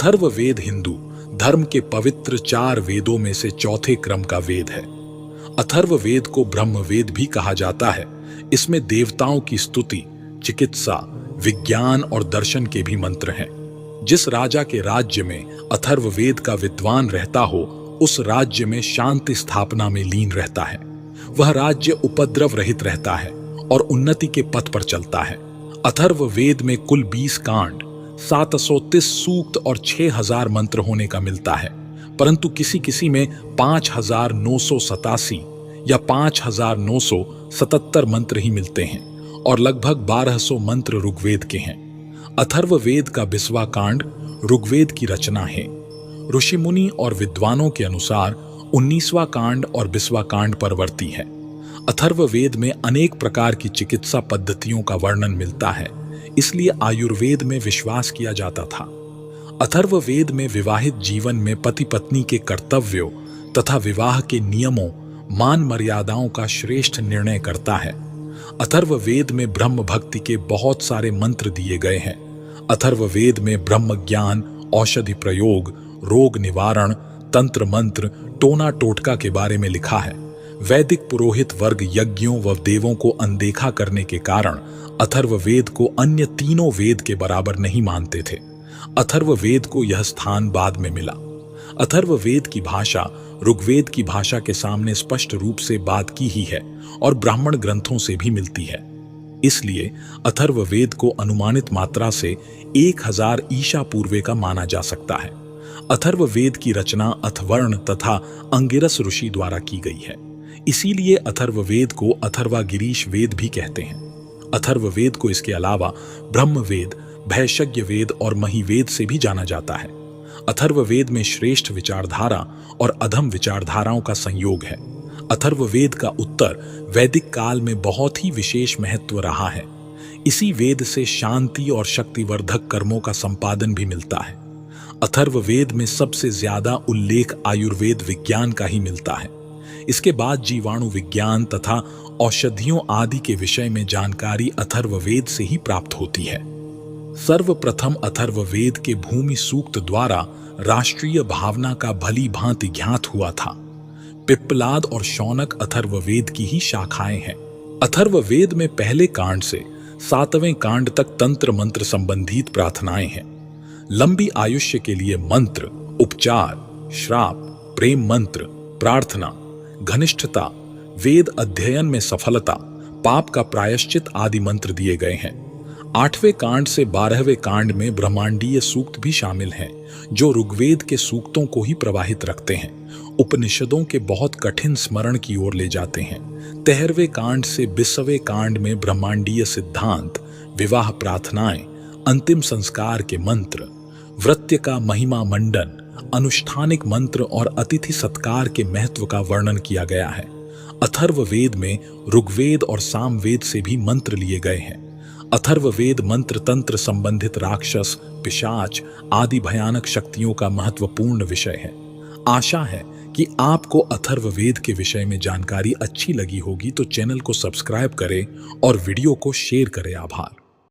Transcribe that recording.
अथर्ववेद हिंदू धर्म के पवित्र 4 वेदों में से चौथे क्रम का वेद है। अथर्ववेद को ब्रह्मवेद भी कहा जाता है। इसमें देवताओं की स्तुति, चिकित्सा, विज्ञान और दर्शन के भी मंत्र हैं। जिस राजा के राज्य में अथर्ववेद का विद्वान रहता हो, उस राज्य में शांति स्थापना में लीन रहता है। वह राज्य उपद्रव रहित रहता है और उन्नति के पथ पर चलता है। अथर्ववेद में कुल 20 कांड, 730 सूक्त और 6000 मंत्र होने का मिलता है, परंतु किसी किसी में 5987 या 5977 मंत्र ही मिलते हैं और लगभग 1200 मंत्र ऋग्वेद के हैं। अथर्ववेद का 20वां कांड ऋग्वेद की रचना है। ऋषि मुनि और विद्वानों के अनुसार 19वां कांड और 20वां कांड परवर्ती है। अथर्ववेद में अनेक प्रकार की चिकित्सा पद्धतियों का वर्णन मिलता है, इसलिए आयुर्वेद में विश्वास किया जाता था। अथर्ववेद में विवाहित जीवन में पति पत्नी के कर्तव्यों तथा विवाह के नियमों, मान मर्यादाओं का श्रेष्ठ निर्णय करता है। अथर्ववेद में ब्रह्म भक्ति के बहुत सारे मंत्र दिए गए हैं। अथर्ववेद में ब्रह्म ज्ञान, औषधि प्रयोग, रोग निवारण, तंत्र मंत्र, टोना टोटका के बारे में लिखा है। वैदिक पुरोहित वर्ग यज्ञों व देवों को अनदेखा करने के कारण अथर्ववेद को अन्य तीनों वेद के बराबर नहीं मानते थे। अथर्ववेद को यह स्थान बाद में मिला। अथर्ववेद की भाषा ऋग्वेद की भाषा के सामने स्पष्ट रूप से बात की ही है और ब्राह्मण ग्रंथों से भी मिलती है। इसलिए अथर्ववेद को अनुमानित मात्रा से 1000 ईसा पूर्व का माना जा सकता है। अथर्ववेद की रचना अथर्वण तथा अंगिरस ऋषि द्वारा की गई है। इसीलिए अथर्ववेद को अथर्वागिरीश वेद भी कहते हैं। अथर्ववेद को इसके अलावा ब्रह्मवेद, भैषज्ञ वेद और महिवेद से भी जाना जाता है। अथर्ववेद में श्रेष्ठ विचारधारा और अधम विचारधाराओं का संयोग है। अथर्ववेद का उत्तर वैदिक काल में बहुत ही विशेष महत्व रहा है। इसी वेद से शांति और शक्तिवर्धक कर्मों का संपादन भी मिलता है। अथर्ववेद में सबसे ज्यादा उल्लेख आयुर्वेद विज्ञान का ही मिलता है। इसके बाद जीवाणु विज्ञान तथा औषधियों आदि के विषय में जानकारी अथर्ववेद से ही प्राप्त होती है। सर्वप्रथम अथर्ववेद के भूमि सूक्त द्वारा राष्ट्रीय भावना का भली भांति ज्ञात हुआ था। पिप्पलाद और शौनक अथर्ववेद की ही शाखाएं हैं। अथर्ववेद में पहले कांड से 7वें कांड तक तंत्र मंत्र संबंधित प्रार्थनाएं हैं। लंबी आयुष्य के लिए मंत्र, उपचार, श्राप, प्रेम मंत्र, प्रार्थना, घनिष्ठता, वेद अध्ययन में सफलता, पाप का प्रायश्चित आदि मंत्र दिए गए हैं। 8वें कांड से 12वें कांड में ब्रह्मांडीय सूक्त भी शामिल हैं, जो ऋग्वेद के सूक्तों को ही प्रवाहित रखते हैं। उपनिषदों के बहुत कठिन स्मरण की ओर ले जाते हैं। 13वें कांड से 20वें कांड में ब्रह्मांडीय सिद्धांत, विवाह प्रार्थनाएं, अंतिम संस्कार के मंत्र, वृत्य का महिमा मंडन, अनुष्ठानिक मंत्र और अतिथि सत्कार के महत्व का वर्णन किया गया है। अथर्ववेद में ऋग्वेद और सामवेद से भी मंत्र लिए गए हैं। अथर्ववेद मंत्र तंत्र संबंधित राक्षस, पिशाच आदि भयानक शक्तियों का महत्वपूर्ण विषय है। आशा है कि आपको अथर्ववेद के विषय में जानकारी अच्छी लगी होगी, तो चैनल को सब्सक्राइब करें और वीडियो को शेयर करें। आभार।